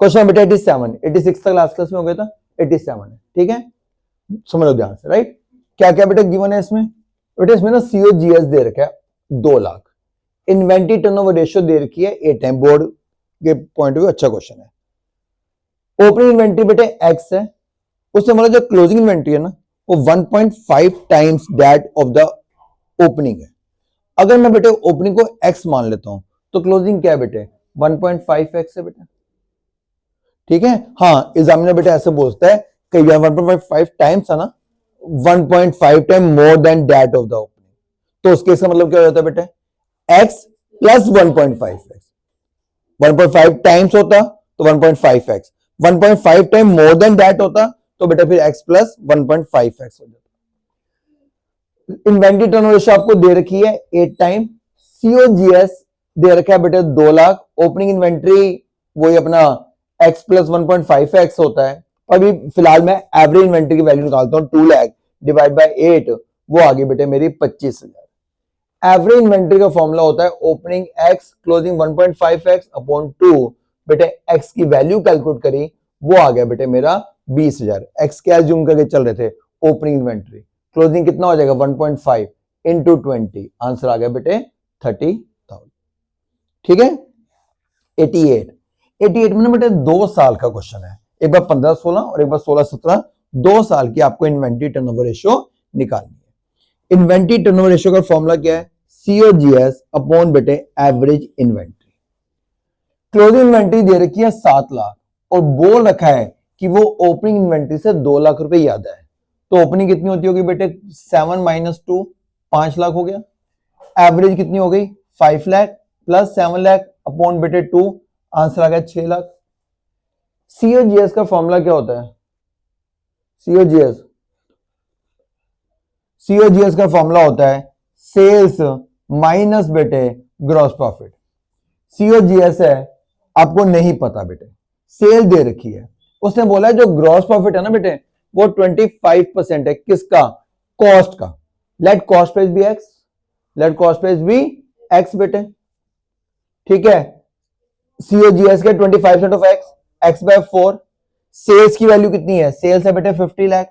Question बेटा 87, 86 तक last class में हो गया था, 87 है, ठीक है, समझ लो ध्यान से, राइट। क्या क्या बेटा गिवन है इसमें, बेटा इसमें ना COGS दे रखा है 2 लाख, इन्वेंट्री टर्नओवर रेशियो दे रखी है 8 टाइम, बोर्ड के पॉइंट ऑफ व्यू अच्छा क्वेश्चन है। ओपनिंग इन्वेंट्री बेटे X है, उससे मतलब जो क्लोजिंग इन्वेंट्री है ना वो 1.5 times that of the opening है। अगर मैं बेटे ओपनिंग को X मान लेता हूं तो क्लोजिंग क्या है बेटे 1.5x है बेटा, ठीक है। हाँ एग्जामिनर बेटा ऐसे बोलता है कि 1.5 टाइम्स है ना, 1.5 time more than that of the opening, तो उसके इसका मतलब क्या हो जाता है बेटे x प्लस 1.5x, 1.5 टाइम्स होता तो 1.5x, 1.5 time more than that होता तो बेटा फिर x प्लस 1.5x हो जाता। इन्वेंट्री टर्नओवर रेशियो आपको दे रखी है 8 टाइम, COGS दे रखा है बेटे 2 लाख, ओपनिंग इन्वेंट्री वही अपना x प्लस 1.5x होता है। अभी फिलहाल मैं एवरेज इन्वेंट्री की वैल्यू निकालता हूं, 2 लाख डिवाइड बाय 8, वो आ गई बेटे मेरी 25,000। एवरेज इन्वेंट्री का फॉर्मूला होता है opening x closing 1.5x upon 2, बेटे x की वैल्यू कैलकुलेट करी, वो आ गया बेटे मेरा 20,000। x क्या एज्यूम करके चल रहे थे ओपनिंग इन्वेंट्री, क्लोजिंग कितना हो जाएगा 1.5 इंटू 20, आंसर आ गया बेटे 30,000, ठीक है। 88 में ना बेटे 2 साल का क्वेश्चन है, एक बार 15-16 और एक बार 16-17, 2 साल की आपको इन्वेंट्री टर्नओवर रेशियो निकालनी है। इन्वेंट्री टर्नओवर रेशियो का फॉर्मूला क्या है, COGS अपॉन बेटे एवरेज इन्वेंट्री। क्लोजिंग इन्वेंट्री दे रखी है 7 लाख और बोल रखा है कि वो ओपनिंग इन्वेंट्री से 2 लाख रुपए ज्यादा है, तो ओपनिंग कितनी होती होगी बेटे 7 माइनस 2, 5 लाख हो गया। एवरेज कितनी हो गई 5 लाख प्लस 7 लाख अपॉन बेटे 2, आंसर आ गया 6 लाख। COGS का फॉर्मूला क्या होता है, COGS का फॉर्मूला होता है सेल्स माइनस बेटे ग्रॉस प्रॉफिट। COGS है आपको नहीं पता बेटे, सेल दे रखी है, उसने बोला है जो ग्रॉस प्रॉफिट है ना बेटे वो 25% है, किसका, कॉस्ट का। Let cost price be x, let cost price be x बेटे, ठीक है। COGS के 25% of x, x by 4, sales की वैल्यू कितनी है, सेल्स है बेटे 50 लाख,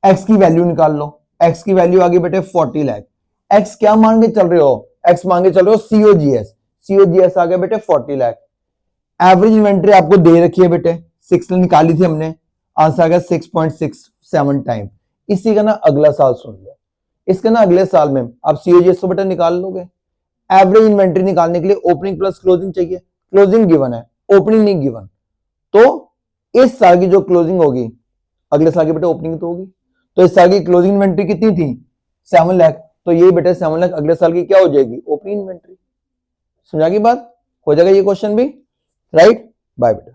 एक्स की वैल्यू निकाल लो, एक्स की वैल्यू आ गई बेटे 40 लाख। एक्स क्या मान के चल रहे हो, एक्स मान के चल रहे हो COGS आ गया बेटे 40 लाख। एवरेज इन्वेंट्री आपको दे रखी है बेटे 6 निकाली थी हमने, आंसर आ गया 6.67 टाइम। इसी का ना अगला साल सुन लो, इसका ना अगले साल में आप COGS तो बेटा निकाल लोगे। एवरेज इन्वेंट्री निकालने के लिए ओपनिंग प्लस क्लोजिंग चाहिए, क्लोजिंग गिवन है, ओपनिंग नहीं गिवन, तो इस साल की जो क्लोजिंग होगी अगले साल की बेटा ओपनिंग तो होगी, तो इस साल की क्लोजिंग इन्वेंट्री कितनी थी 7 लाख, तो ये बेटा 7 लाख अगले साल की क्या हो जाएगी ओपनिंग इन्वेंट्री। समझा की बात, हो जाएगा ये क्वेश्चन भी, राइट। बाय बेटा।